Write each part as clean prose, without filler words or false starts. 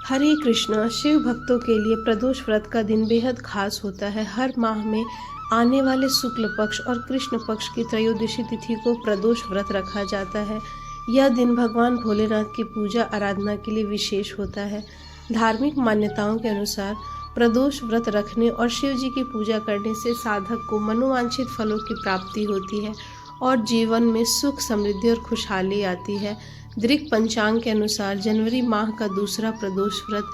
हरे कृष्णा। शिव भक्तों के लिए प्रदोष व्रत का दिन बेहद खास होता है। हर माह में आने वाले शुक्ल पक्ष और कृष्ण पक्ष की त्रयोदशी तिथि को प्रदोष व्रत रखा जाता है। यह दिन भगवान भोलेनाथ की पूजा आराधना के लिए विशेष होता है। धार्मिक मान्यताओं के अनुसार प्रदोष व्रत रखने और शिव जी की पूजा करने से साधक को मनोवांछित फलों की प्राप्ति होती है और जीवन में सुख, समृद्धि और खुशहाली आती है। दृक पंचांग के अनुसार जनवरी माह का दूसरा प्रदोष व्रत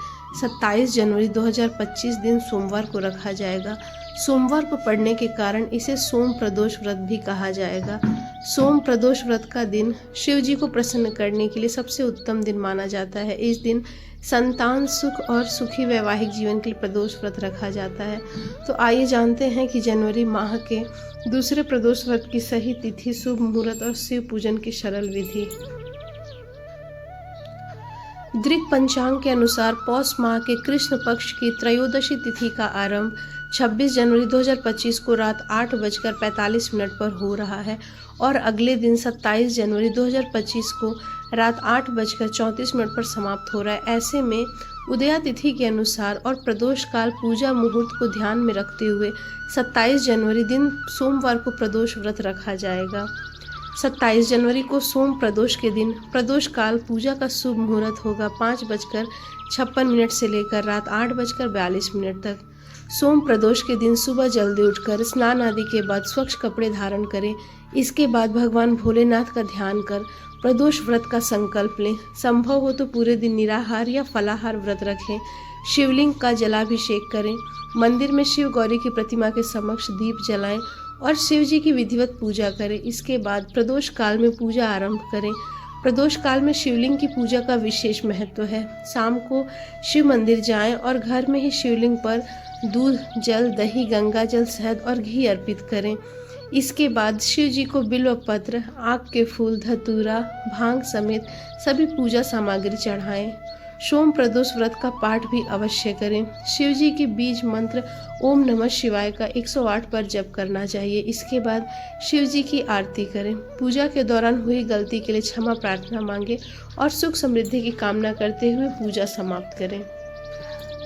27 जनवरी 2025 दिन सोमवार को रखा जाएगा। सोमवार को पड़ने के कारण इसे सोम प्रदोष व्रत भी कहा जाएगा। सोम प्रदोष व्रत का दिन शिव जी को प्रसन्न करने के लिए सबसे उत्तम दिन माना जाता है। इस दिन संतान सुख और सुखी वैवाहिक जीवन के लिए प्रदोष व्रत रखा जाता है। तो आइए जानते हैं कि जनवरी माह के दूसरे प्रदोष व्रत की सही तिथि, शुभ मुहूर्त और शिव पूजन की सरल विधि। दृक पंचांग के अनुसार पौष माह के कृष्ण पक्ष की त्रयोदशी तिथि का आरंभ 26 जनवरी 2025 को रात 8:45 पर हो रहा है और अगले दिन 27 जनवरी 2025 को रात 8:34 पर समाप्त हो रहा है। ऐसे में उदया तिथि के अनुसार और प्रदोष काल पूजा मुहूर्त को ध्यान में रखते हुए 27 जनवरी दिन सोमवार को प्रदोष व्रत रखा जाएगा। 27 जनवरी को सोम प्रदोष के दिन प्रदोष काल पूजा का शुभ मुहूर्त होगा 5:56 से लेकर रात 8:42 तक। सोम प्रदोष के दिन सुबह जल्दी उठकर स्नान आदि के बाद स्वच्छ कपड़े धारण करें। इसके बाद भगवान भोलेनाथ का ध्यान कर प्रदोष व्रत का संकल्प लें। संभव हो तो पूरे दिन निराहार या फलाहार व्रत रखें। शिवलिंग का जलाभिषेक करें। मंदिर में शिव गौरी की प्रतिमा के समक्ष दीप जलाएं और शिव जी की विधिवत पूजा करें। इसके बाद प्रदोष काल में पूजा आरंभ करें। प्रदोष काल में शिवलिंग की पूजा का विशेष महत्व है। शाम को शिव मंदिर जाएं और घर में ही शिवलिंग पर दूध, जल, दही, गंगा जल, शहद और घी अर्पित करें। इसके बाद शिव जी को बिल्व पत्र, आक के फूल, धतूरा, भांग समेत सभी पूजा सामग्री चढ़ाएं। सोम प्रदोष व्रत का पाठ भी अवश्य करें। शिव जी के बीज मंत्र ओम नमः शिवाय का 108 बार जप करना चाहिए। इसके बाद शिव जी की आरती करें। पूजा के दौरान हुई गलती के लिए क्षमा प्रार्थना मांगे और सुख समृद्धि की कामना करते हुए पूजा समाप्त करें।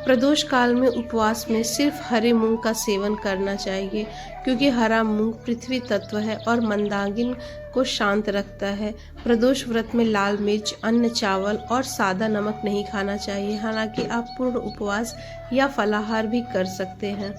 प्रदोष काल में उपवास में सिर्फ हरे मूंग का सेवन करना चाहिए, क्योंकि हरा मूंग पृथ्वी तत्व है और मंदाकिनी को शांत रखता है। प्रदोष व्रत में लाल मिर्च, अन्न, चावल और सादा नमक नहीं खाना चाहिए। हालांकि आप पूर्ण उपवास या फलाहार भी कर सकते हैं।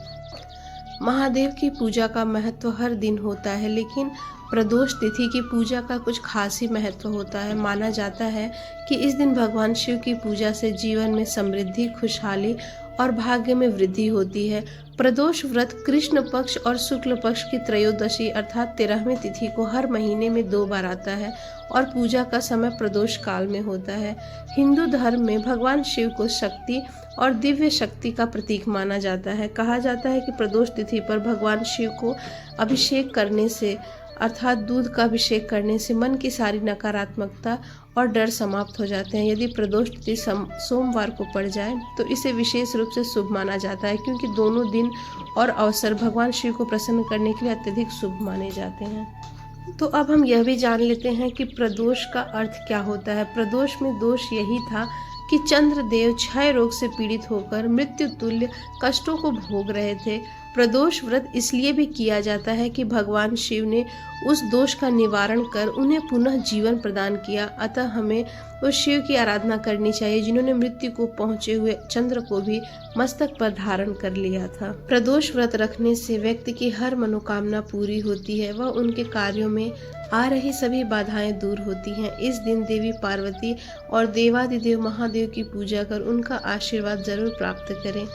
महादेव की पूजा का महत्व हर दिन होता है, लेकिन प्रदोष तिथि की पूजा का कुछ खास ही महत्व होता है। माना जाता है कि इस दिन भगवान शिव की पूजा से जीवन में समृद्धि, खुशहाली और भाग्य में वृद्धि होती है। प्रदोष व्रत कृष्ण पक्ष और शुक्ल पक्ष की त्रयोदशी अर्थात 13वीं तिथि को हर महीने में 2 बार आता है और पूजा का समय प्रदोष काल में होता है। हिंदू धर्म में भगवान शिव को शक्ति और दिव्य शक्ति का प्रतीक माना जाता है। कहा जाता है कि प्रदोष तिथि पर भगवान शिव को अभिषेक करने से अर्थात दूध का अभिषेक करने से मन की सारी नकारात्मकता और डर समाप्त हो जाते हैं। यदि प्रदोष तिथि सोमवार को पड़ जाए तो इसे विशेष रूप से शुभ माना जाता है, क्योंकि दोनों दिन और अवसर भगवान शिव को प्रसन्न करने के लिए अत्यधिक शुभ माने जाते हैं। तो अब हम यह भी जान लेते हैं कि प्रदोष का अर्थ क्या होता है। प्रदोष में दोष यही था कि चंद्रदेव क्षय रोग से पीड़ित होकर मृत्यु तुल्य कष्टों को भोग रहे थे। प्रदोष व्रत इसलिए भी किया जाता है कि भगवान शिव ने उस दोष का निवारण कर उन्हें पुनः जीवन प्रदान किया। अतः हमें उस शिव की आराधना करनी चाहिए जिन्होंने मृत्यु को पहुंचे हुए चंद्र को भी मस्तक पर धारण कर लिया था। प्रदोष व्रत रखने से व्यक्ति की हर मनोकामना पूरी होती है। वह उनके कार्यों में आ रही सभी बाधाएं दूर होती हैं। इस दिन देवी पार्वती और देवादिदेव महादेव की पूजा कर उनका आशीर्वाद जरूर प्राप्त करें।